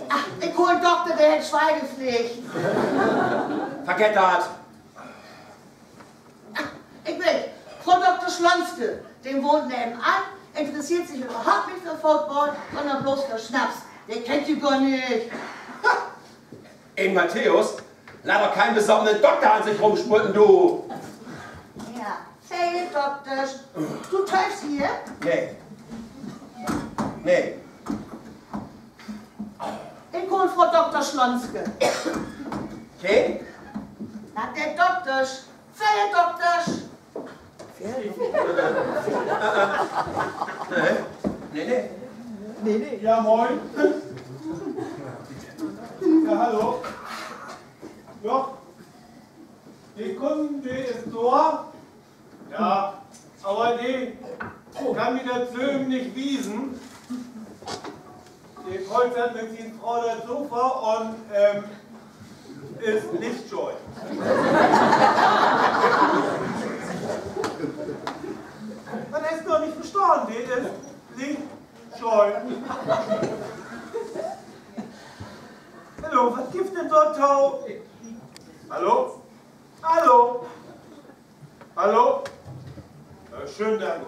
Ach, ich hol einen Doktor, der hat Schweigepflicht. Vergesst das. Ich will, Frau Dr. Schlonske, dem wohnt nebenan, interessiert sich überhaupt nicht für Football, sondern bloß für Schnaps. Den kennt ihr gar nicht. Ey, Matthäus, laber keinen besonderen Doktor an sich rumschmuten, du. Ja, say Doktor. Du treibst hier? Nee. Nee. Ich hol Frau Dr. Schlonske. Okay? Na, der Doktor. Say Doktor. Nee. Nee. Ja, moin. Ja, hallo. Ja. Die Kunde ist da. Ja, aber die kann mir der Zögen nicht wiesen. Die poltert mit seiner Frau das Sofa und ist nicht scheu. Man ist noch nicht verstanden, die ist nicht scheu. Hallo, was gibt denn dort, Tau? Hallo? Hallo? Hallo? Schönen Dank.